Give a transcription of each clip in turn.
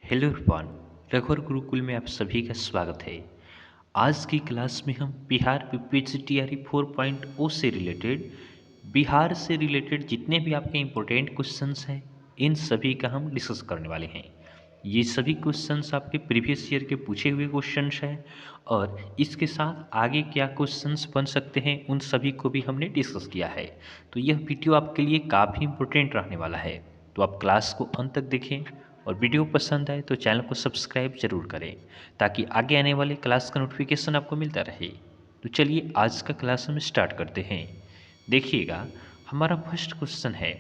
Hello everyone, रघुवर गुरुकुल में आप सभी का स्वागत है। आज की क्लास में हम बिहार पीपीसीटीआरई 4.0 से रिलेटेड बिहार से रिलेटेड जितने भी आपके इम्पोर्टेंट क्वेश्चंस हैं इन सभी का हम डिस्कस करने वाले हैं। ये सभी क्वेश्चंस आपके प्रीवियस ईयर के पूछे हुए क्वेश्चंस हैं और इसके साथ आगे क्या क्वेश्चंस बन सकते हैं उन सभी को भी हमने डिस्कस किया है। तो यह वीडियो आपके लिए काफ़ी इम्पोर्टेंट रहने वाला है, तो आप क्लास को अंत तक देखें और वीडियो पसंद आए तो चैनल को सब्सक्राइब जरूर करें ताकि आगे आने वाले क्लास का नोटिफिकेशन आपको मिलता रहे। तो चलिए आज का क्लास हम स्टार्ट करते हैं। देखिएगा, हमारा फर्स्ट क्वेश्चन है,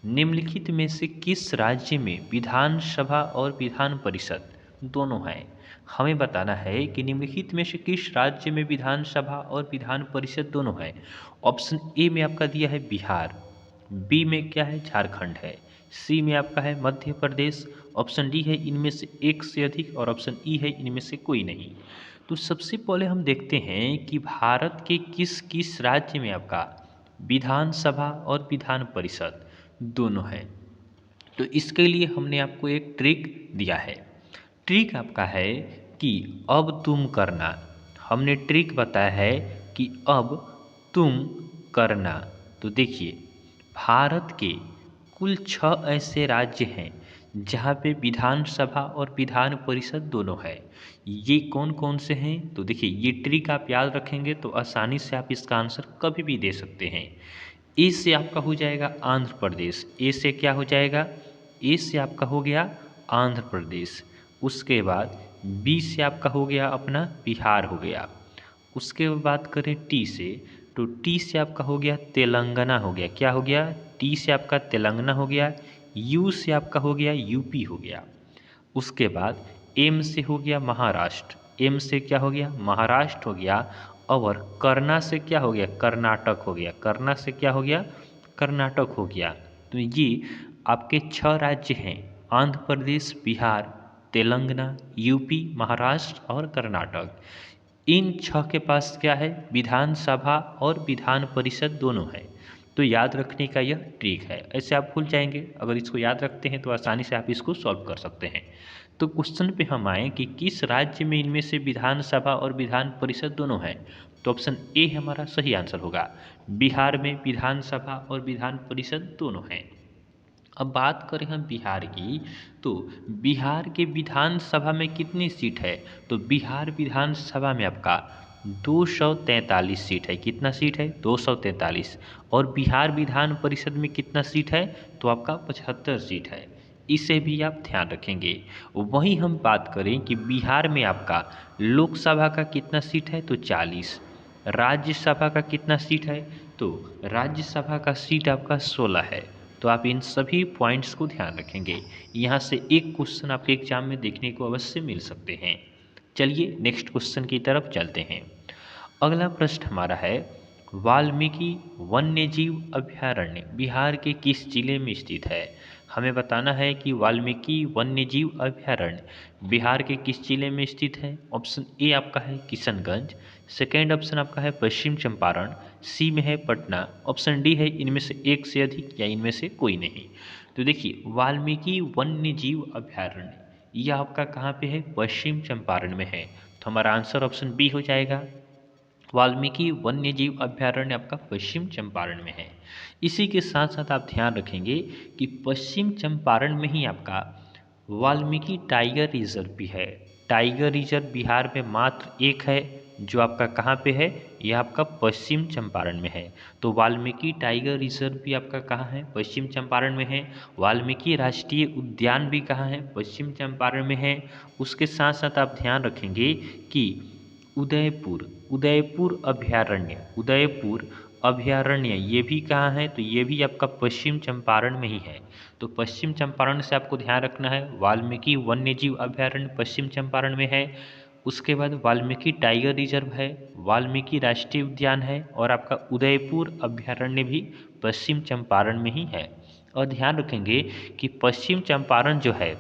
निम्नलिखित में से किस राज्य में विधानसभा और विधान परिषद दोनों हैं। हमें बताना है कि निम्नलिखित में से किस राज्य में विधानसभा और विधान परिषद दोनों है। ऑप्शन ए में आपका दिया है बिहार, बी में क्या है झारखंड है, सी में आपका है मध्य प्रदेश, ऑप्शन डी है इनमें से एक से अधिक और ऑप्शन ई है इनमें से कोई नहीं। तो सबसे पहले हम देखते हैं कि भारत के किस किस राज्य में आपका विधानसभा और विधान परिषद दोनों है। तो इसके लिए हमने आपको एक ट्रिक दिया है। ट्रिक आपका है कि अब तुम करना। हमने ट्रिक बताया है कि अब तुम करना। तो देखिए, भारत के कुल 6 ऐसे राज्य हैं जहाँ पे विधानसभा और विधान परिषद दोनों है। ये कौन कौन से हैं? तो देखिए, ये ट्रिक आप याद रखेंगे तो आसानी से आप इसका आंसर कभी भी दे सकते हैं। ए से आपका हो जाएगा आंध्र प्रदेश। ए से क्या हो जाएगा? ए से आपका हो गया आंध्र प्रदेश। उसके बाद बी से आपका हो गया अपना बिहार हो गया। उसके बाद बात करें टी से, तो टी से आपका हो गया तेलंगाना हो गया। क्या हो गया? टी से आपका तेलंगाना हो गया। यू से आपका हो गया यूपी हो गया। उसके बाद एम से हो गया महाराष्ट्र। एम से क्या हो गया? महाराष्ट्र हो गया। और करना से क्या हो गया? कर्नाटक हो गया। करना से क्या हो गया? कर्नाटक हो गया। तो ये आपके 6 राज्य हैं, आंध्र प्रदेश, बिहार, तेलंगाना, यूपी, महाराष्ट्र और कर्नाटक। इन 6 के पास क्या है? विधानसभा और विधान परिषद दोनों है। तो याद रखने का यह ट्रिक है। ऐसे आप भूल जाएंगे, अगर इसको याद रखते हैं तो आसानी से आप इसको सॉल्व कर सकते हैं। तो क्वेश्चन पे हम आए कि किस राज्य में इनमें से विधानसभा और विधान परिषद दोनों हैं। तो ऑप्शन ए हमारा सही आंसर होगा। बिहार में विधानसभा और विधान परिषद दोनों हैं। अब बात करें हम बिहार की, तो बिहार के विधानसभा में कितनी सीट है? तो बिहार विधानसभा में आपका 243 सीट है। कितना सीट है? 243। और बिहार विधान परिषद में कितना सीट है? तो आपका 75 सीट है। इसे भी आप ध्यान रखेंगे। वहीं हम बात करें कि बिहार में आपका लोकसभा का कितना सीट है? तो 40। राज्यसभा का कितना सीट है? तो राज्यसभा का सीट आपका 16 है। तो आप इन सभी पॉइंट्स को ध्यान रखेंगे। यहाँ से एक क्वेश्चन आपके एग्जाम में देखने को अवश्य मिल सकते हैं। चलिए नेक्स्ट क्वेश्चन की तरफ चलते हैं। अगला प्रश्न हमारा है, वाल्मीकि वन्यजीव अभयारण्य बिहार के किस जिले में स्थित है? हमें बताना है कि वाल्मीकि वन्यजीव अभयारण्य बिहार के किस जिले में स्थित है। ऑप्शन ए आपका है किशनगंज, सेकेंड ऑप्शन आपका है पश्चिम चंपारण, सी में है पटना, ऑप्शन डी है इनमें से एक से अधिक या इनमें से कोई नहीं। तो देखिए, वाल्मीकि वन्यजीव अभयारण्य यह आपका कहाँ पे है? पश्चिम चंपारण में है। तो हमारा आंसर ऑप्शन बी हो जाएगा। वाल्मीकि वन्यजीव अभयारण्य आपका पश्चिम चंपारण में है। इसी के साथ साथ आप ध्यान रखेंगे कि पश्चिम चंपारण में ही आपका वाल्मीकि टाइगर रिजर्व भी है। टाइगर रिजर्व बिहार में मात्र एक है, जो आपका कहाँ पे है? यह आपका पश्चिम चंपारण में है। तो वाल्मीकि टाइगर रिजर्व भी आपका कहाँ है? पश्चिम चंपारण में है। वाल्मीकि राष्ट्रीय उद्यान भी कहाँ है? पश्चिम चंपारण में है। उसके साथ साथ आप ध्यान रखेंगे कि उदयपुर उदयपुर अभयारण्य ये भी कहाँ है? तो ये भी आपका पश्चिम चंपारण में ही है। तो पश्चिम चंपारण से आपको ध्यान रखना है, वाल्मीकि वन्यजीव अभयारण्य पश्चिम चंपारण में है। उसके बाद वाल्मीकि टाइगर रिजर्व है, वाल्मीकि राष्ट्रीय उद्यान है और आपका उदयपुर अभयारण्य भी पश्चिम चंपारण में ही है। और ध्यान रखेंगे कि पश्चिम चंपारण जो है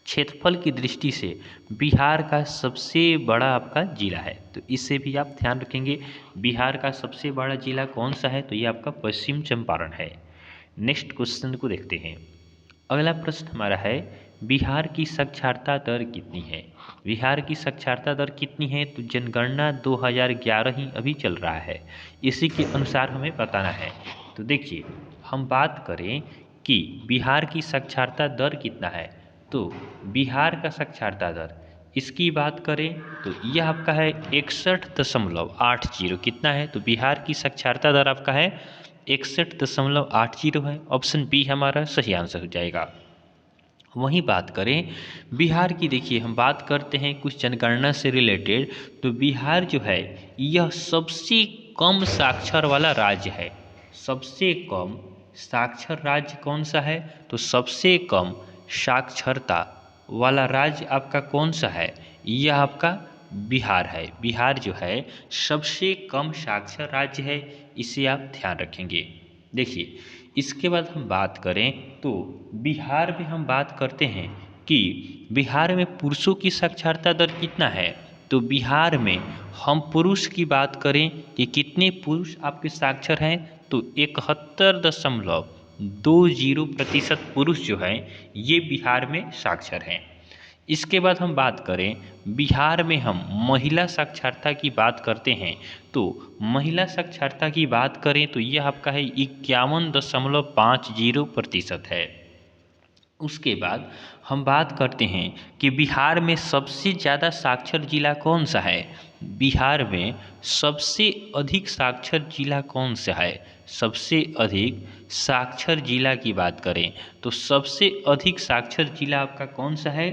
क्षेत्रफल की दृष्टि से बिहार का सबसे बड़ा आपका जिला है। तो इससे भी आप ध्यान रखेंगे, बिहार का सबसे बड़ा जिला कौन सा है? तो ये आपका पश्चिम चंपारण है। नेक्स्ट क्वेश्चन को देखते हैं। अगला प्रश्न हमारा है, बिहार की साक्षरता दर कितनी है। बिहार की साक्षरता दर कितनी है, तो जनगणना 2011 ही अभी चल रहा है, इसी के अनुसार हमें बताना है। तो देखिए, हम बात करें कि बिहार की साक्षरता दर कितना है, तो बिहार का साक्षरता दर इसकी बात करें तो यह आपका है 61.80। कितना है, तो बिहार की साक्षरता दर आपका है 61.80 है। ऑप्शन बी हमारा सही आंसर हो जाएगा। वहीं बात करें बिहार की, देखिए हम बात करते हैं कुछ जनगणना से रिलेटेड, तो बिहार जो है यह सबसे कम साक्षर वाला राज्य है। सबसे कम साक्षर राज्य कौन सा है, तो सबसे कम साक्षरता वाला राज्य आपका कौन सा है, यह आपका बिहार है। बिहार जो है सबसे कम साक्षर राज्य है, इसे आप ध्यान रखेंगे। देखिए, इसके बाद हम बात करें तो बिहार में हम बात करते हैं कि बिहार में पुरुषों की साक्षरता दर कितना है, तो बिहार में हम पुरुष की बात करें कि कितने पुरुष आपके साक्षर हैं, तो 71.20% पुरुष जो हैं ये बिहार में साक्षर हैं। इसके बाद हम बात करें बिहार में हम महिला साक्षरता की बात करते हैं, तो महिला साक्षरता की बात करें तो यह आपका है 51.50% है। उसके बाद हम बात करते हैं कि बिहार में सबसे ज़्यादा साक्षर जिला कौन सा है। बिहार में सबसे अधिक साक्षर जिला कौन सा है, सबसे अधिक साक्षर जिला की बात करें तो सबसे अधिक साक्षर जिला आपका कौन सा है,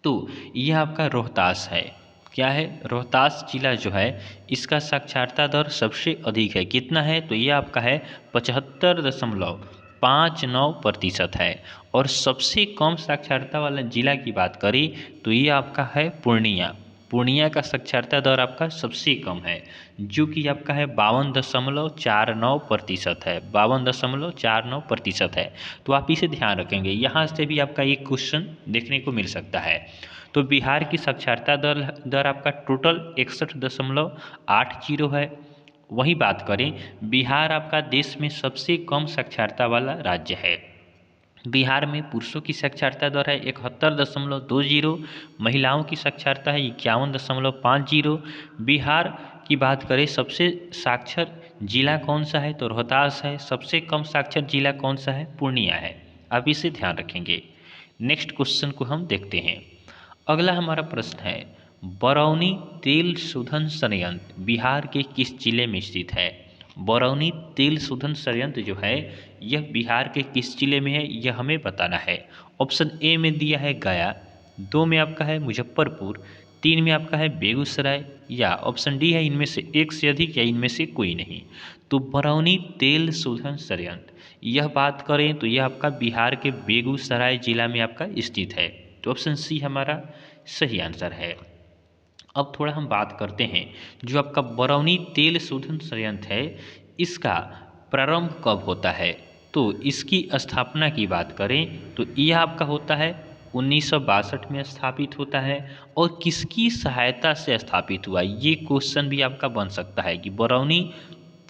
तो यह आपका रोहतास है। क्या है, रोहतास जिला जो है इसका साक्षरता दर सबसे अधिक है। कितना है, तो यह आपका है 75.59% है। और सबसे कम साक्षरता वाला जिला की बात करें तो ये आपका है पूर्णिया। पूर्णिया का साक्षरता दर आपका सबसे कम है, जो कि आपका है 52.49% है। 52.49% है। तो आप इसे ध्यान रखेंगे, यहाँ से भी आपका एक क्वेश्चन देखने को मिल सकता है। तो बिहार की साक्षरता दर आपका टोटल 61.80 है। वही बात करें, बिहार आपका देश में सबसे कम साक्षरता वाला राज्य है। बिहार में पुरुषों की साक्षरता दर है 71.20, महिलाओं की साक्षरता है 51.50। बिहार की बात करें सबसे साक्षर जिला कौन सा है, तो रोहतास है। सबसे कम साक्षर जिला कौन सा है, पूर्णिया है। आप इसे ध्यान रखेंगे। नेक्स्ट क्वेश्चन को हम देखते हैं। अगला हमारा प्रश्न है, बरौनी तेल शोधन संयंत्र बिहार के किस जिले में स्थित है। बरौनी तेल शोधन संयंत्र जो है यह बिहार के किस जिले में है, यह हमें बताना है। ऑप्शन ए में दिया है गया, 2 में आपका है मुजफ्फरपुर, 3 में आपका है बेगूसराय, या ऑप्शन डी है इनमें से एक से अधिक या इनमें से कोई नहीं। तो बरौनी तेल शोधन संयंत्र यह बात करें तो यह आपका बिहार के बेगूसराय जिला में आपका स्थित है। तो ऑप्शन सी हमारा सही आंसर है। अब थोड़ा हम बात करते हैं, जो आपका बरौनी तेल शोधन संयंत्र है इसका प्रारंभ कब होता है। तो इसकी स्थापना की बात करें तो यह आपका होता है 1962 में स्थापित होता है। और किसकी सहायता से स्थापित हुआ, ये क्वेश्चन भी आपका बन सकता है कि बरौनी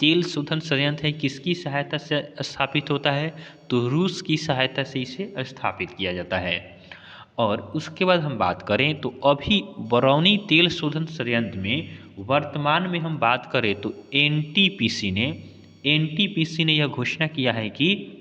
तेल शोधन संयंत्र है किसकी सहायता से स्थापित होता है, तो रूस की सहायता से इसे स्थापित किया जाता है। और उसके बाद हम बात करें तो अभी बरौनी तेल शोधन संयंत्र में वर्तमान में हम बात करें तो एनटीपीसी ने यह घोषणा किया है कि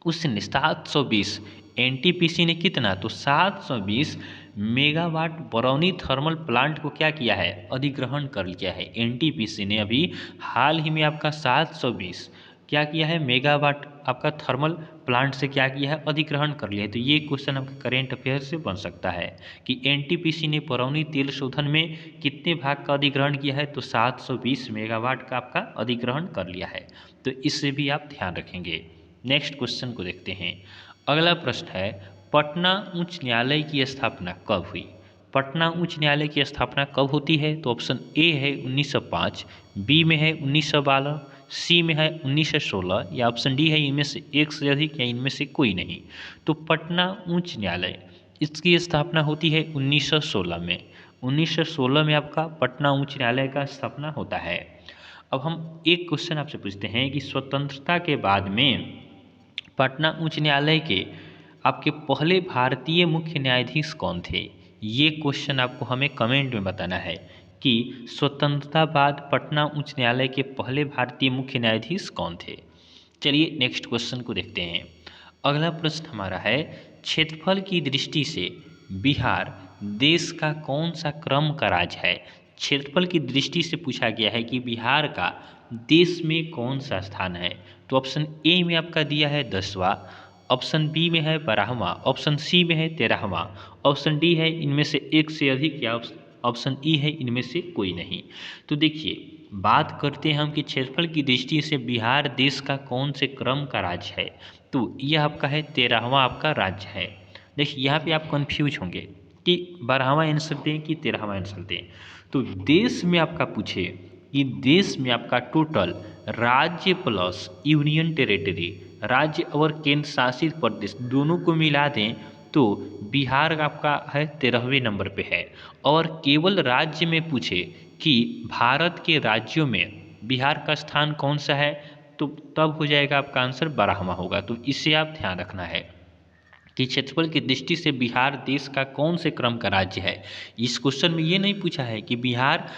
उसने 720, एनटीपीसी ने कितना, तो 720 मेगावाट बरौनी थर्मल प्लांट को क्या किया है, अधिग्रहण कर लिया है। एनटीपीसी ने अभी हाल ही में आपका 720 क्या किया है, मेगावाट आपका थर्मल प्लांट से क्या किया है, अधिग्रहण कर लिया है। तो ये क्वेश्चन आपका करेंट अफेयर से बन सकता है कि एनटीपीसी ने बरौनी तेल शोधन में कितने भाग का अधिग्रहण किया है, तो 720 मेगावाट का आपका अधिग्रहण कर लिया है। तो इससे भी आप ध्यान रखेंगे। नेक्स्ट क्वेश्चन को देखते हैं। अगला प्रश्न है, पटना उच्च न्यायालय की स्थापना कब हुई। पटना उच्च न्यायालय की स्थापना कब होती है, तो ऑप्शन ए है 1905, बी में है 1912, सी में है 1916, या ऑप्शन डी है इनमें से एक से अधिक या इनमें से कोई नहीं। तो पटना उच्च न्यायालय इसकी स्थापना होती है 1916 में। 1916 में आपका पटना उच्च न्यायालय का स्थापना होता है। अब हम एक क्वेश्चन आपसे पूछते हैं कि स्वतंत्रता के बाद में पटना उच्च न्यायालय के आपके पहले भारतीय मुख्य न्यायाधीश कौन थे? ये क्वेश्चन आपको हमें कमेंट में बताना है कि स्वतंत्रता बाद पटना उच्च न्यायालय के पहले भारतीय मुख्य न्यायाधीश कौन थे। चलिए नेक्स्ट क्वेश्चन को देखते हैं। अगला प्रश्न हमारा है, क्षेत्रफल की दृष्टि से बिहार देश का कौन सा क्रम का राज्य है? क्षेत्रफल की दृष्टि से पूछा गया है कि बिहार का देश में कौन सा स्थान है। तो ऑप्शन ए में आपका दिया है 10वां, ऑप्शन बी में है 12वां, ऑप्शन सी में है 13वां, ऑप्शन डी है इनमें से एक से अधिक, या ऑप्शन ई है इनमें से कोई नहीं। तो देखिए, बात करते हैं हम कि क्षेत्रफल की दृष्टि से बिहार देश का कौन से क्रम का राज्य है। तो यह आपका है 13वां आपका राज्य है। देखिए यहाँ पे आप कंफ्यूज होंगे कि 12वां आंसर दें कि 13वां आंसर दें। तो देश में आपका पूछे कि देश में आपका टोटल राज्य प्लस यूनियन टेरिटरी, राज्य और केंद्र शासित प्रदेश दोनों को मिला दें तो बिहार आपका है 13वें नंबर पे है। और केवल राज्य में पूछे कि भारत के राज्यों में बिहार का स्थान कौन सा है, तो तब हो जाएगा आपका आंसर 12वां होगा। तो इसे आप ध्यान रखना है कि क्षेत्रफल की दृष्टि से बिहार देश का कौन से क्रम का राज्य है। इस क्वेश्चन में ये नहीं पूछा है कि बिहार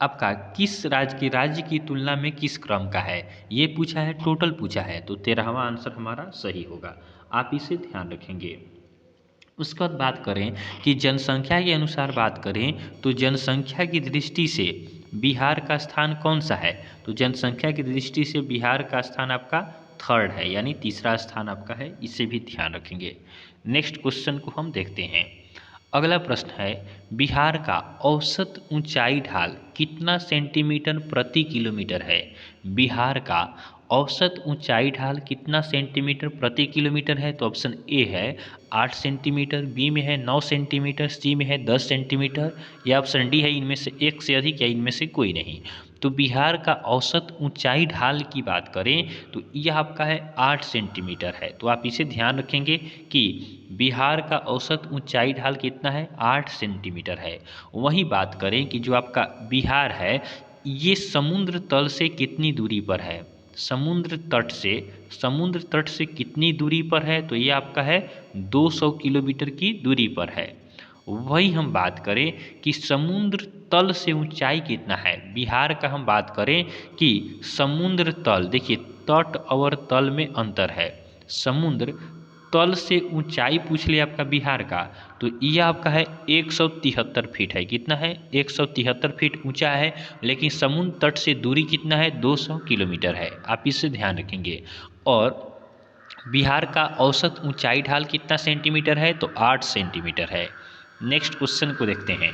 आपका किस राज्य की तुलना में किस क्रम का है, ये पूछा है, टोटल पूछा है। तो 13वां आंसर हमारा सही होगा, आप इसे ध्यान रखेंगे। उसके बाद बात करें कि जनसंख्या के अनुसार बात करें तो जनसंख्या की दृष्टि से बिहार का स्थान कौन सा है। तो जनसंख्या की दृष्टि से बिहार का स्थान आपका थर्ड है, यानी तीसरा स्थान आपका है, इसे भी ध्यान रखेंगे। नेक्स्ट क्वेश्चन को हम देखते हैं। अगला प्रश्न है, बिहार का औसत ऊंचाई ढाल कितना सेंटीमीटर प्रति किलोमीटर है? बिहार का औसत ऊंचाई ढाल कितना सेंटीमीटर प्रति किलोमीटर है? तो ऑप्शन ए है 8 सेंटीमीटर, बी में है 9 सेंटीमीटर, सी में है 10 सेंटीमीटर, या ऑप्शन डी है इनमें से एक से अधिक या इनमें से कोई नहीं। तो बिहार का औसत ऊंचाई ढाल की बात करें तो यह आपका है 8 सेंटीमीटर है। तो आप इसे ध्यान रखेंगे कि बिहार का औसत ऊंचाई ढाल कितना है, 8 सेंटीमीटर है। वही बात करें कि जो आपका बिहार है ये समुद्र तल से कितनी दूरी पर है, समुद्र तट से कितनी दूरी पर है, तो ये आपका है 200 किलोमीटर की दूरी पर है। वही हम बात करें कि समुद्र तल से ऊंचाई कितना है, बिहार का हम बात करें कि समुद्र तल, देखिए तट और तल में अंतर है। समुद्र तल से ऊंचाई पूछ लिया आपका बिहार का, तो यह आपका है 173 फीट है। कितना है, 173 फीट ऊंचा है। लेकिन समुद्र तट से दूरी कितना है, 200 किलोमीटर है। आप इससे ध्यान रखेंगे। और बिहार का औसत ऊंचाई ढाल कितना सेंटीमीटर है, तो 8 सेंटीमीटर है। नेक्स्ट क्वेश्चन को देखते हैं।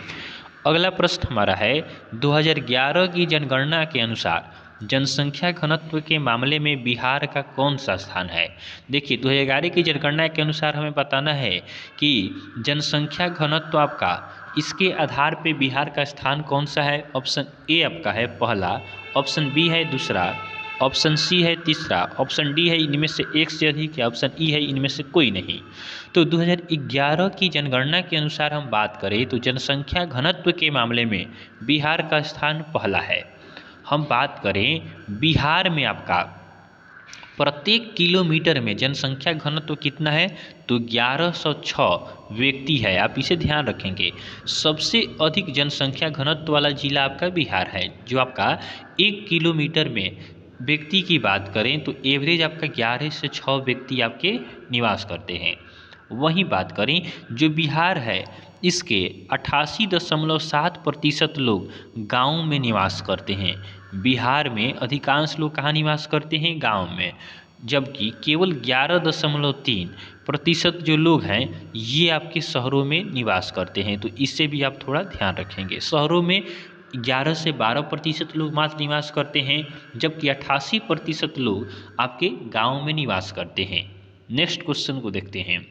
अगला प्रश्न हमारा है, 2011 की जनगणना के अनुसार जनसंख्या घनत्व के मामले में बिहार का कौन सा स्थान है? देखिए 2011 की जनगणना के अनुसार हमें बताना है कि जनसंख्या घनत्व आपका, इसके आधार पे बिहार का स्थान कौन सा है। ऑप्शन ए आपका है पहला, ऑप्शन बी है दूसरा, ऑप्शन सी है तीसरा, ऑप्शन डी है इनमें से एक से अधिक, या ऑप्शन ई है इनमें से कोई नहीं। तो 2011 की जनगणना के अनुसार हम बात करें तो जनसंख्या घनत्व के मामले में बिहार का स्थान पहला है। हम बात करें बिहार में आपका प्रत्येक किलोमीटर में जनसंख्या घनत्व कितना है, तो 1106 व्यक्ति है। आप इसे ध्यान रखेंगे। सबसे अधिक जनसंख्या घनत्व वाला जिला आपका बिहार है, जो आपका 1 किलोमीटर में व्यक्ति की बात करें तो एवरेज आपका 11 से 6 व्यक्ति आपके निवास करते हैं। वहीं बात करें जो बिहार है इसके 88.7% लोग गाँव में निवास करते हैं। बिहार में अधिकांश लोग कहाँ निवास करते हैं, गाँव में। जबकि केवल 11.3% जो लोग हैं ये आपके शहरों में निवास करते हैं। तो इससे भी आप थोड़ा ध्यान रखेंगे। शहरों में 11 से 12% लोग मात्र निवास करते हैं, जबकि 88% लोग आपके गाँव में निवास करते हैं। नेक्स्ट क्वेश्चन को देखते हैं।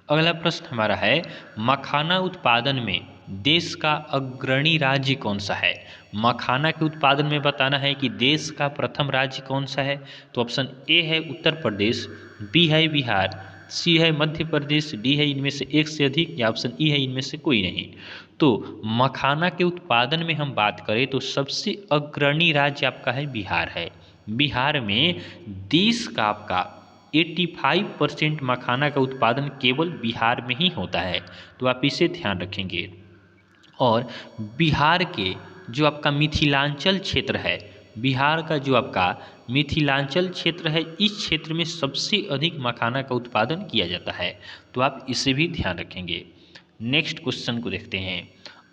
अगला प्रश्न हमारा है, मखाना उत्पादन में देश का अग्रणी राज्य कौन सा है? मखाना के उत्पादन में बताना है कि देश का प्रथम राज्य कौन सा है। तो ऑप्शन ए है उत्तर प्रदेश, बी है बिहार, सी है मध्य प्रदेश, डी है इनमें से एक से अधिक, या ऑप्शन ई है इनमें से कोई नहीं। तो मखाना के उत्पादन में हम बात करें तो सबसे अग्रणी राज्य आपका है बिहार है। बिहार में देश का आपका 85% मखाना का उत्पादन केवल बिहार में ही होता है, तो आप इसे ध्यान रखेंगे। और बिहार के जो आपका मिथिलांचल क्षेत्र है, बिहार का जो आपका मिथिलांचल क्षेत्र है, इस क्षेत्र में सबसे अधिक मखाना का उत्पादन किया जाता है, तो आप इसे भी ध्यान रखेंगे। नेक्स्ट क्वेश्चन को देखते हैं।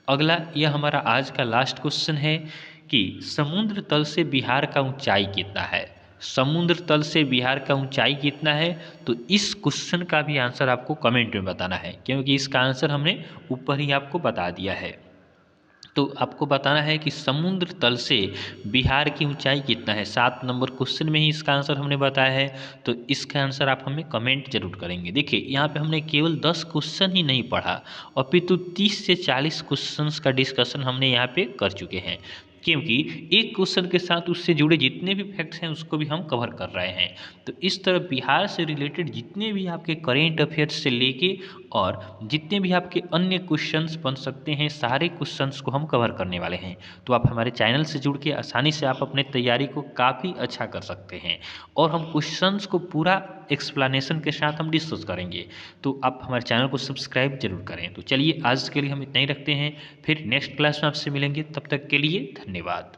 अगला यह हमारा आज का लास्ट क्वेश्चन है कि समुद्र तल से बिहार का ऊंचाई कितना है। समुद्र तल से बिहार का ऊंचाई कितना है, तो इस क्वेश्चन का भी आंसर आपको कमेंट में बताना है, क्योंकि इसका आंसर हमने ऊपर ही आपको बता दिया है। तो आपको बताना है कि समुद्र तल से बिहार की ऊंचाई कितना है। 7 नंबर क्वेश्चन में ही इसका आंसर हमने बताया है, तो इसका आंसर आप हमें कमेंट जरूर करेंगे। देखिए यहाँ पे हमने केवल 10 क्वेश्चन ही नहीं पढ़ा, अपितु 30 से 40 क्वेश्चंस का डिस्कशन हमने यहाँ पे कर चुके हैं, क्योंकि एक क्वेश्चन के साथ उससे जुड़े जितने भी फैक्ट्स हैं उसको भी हम कवर कर रहे हैं। तो इस तरह बिहार से रिलेटेड जितने भी आपके करेंट अफेयर्स से लेके और जितने भी आपके अन्य क्वेश्चंस बन सकते हैं, सारे क्वेश्चंस को हम कवर करने वाले हैं। तो आप हमारे चैनल से जुड़ के आसानी से आप अपने तैयारी को काफ़ी अच्छा कर सकते हैं, और हम क्वेश्चंस को पूरा एक्सप्लेनेशन के साथ हम डिस्कस करेंगे। तो आप हमारे चैनल को सब्सक्राइब जरूर करें। तो चलिए आज के लिए हम इतना ही रखते हैं, फिर नेक्स्ट क्लास में आपसे मिलेंगे, तब तक के लिए धन्यवाद।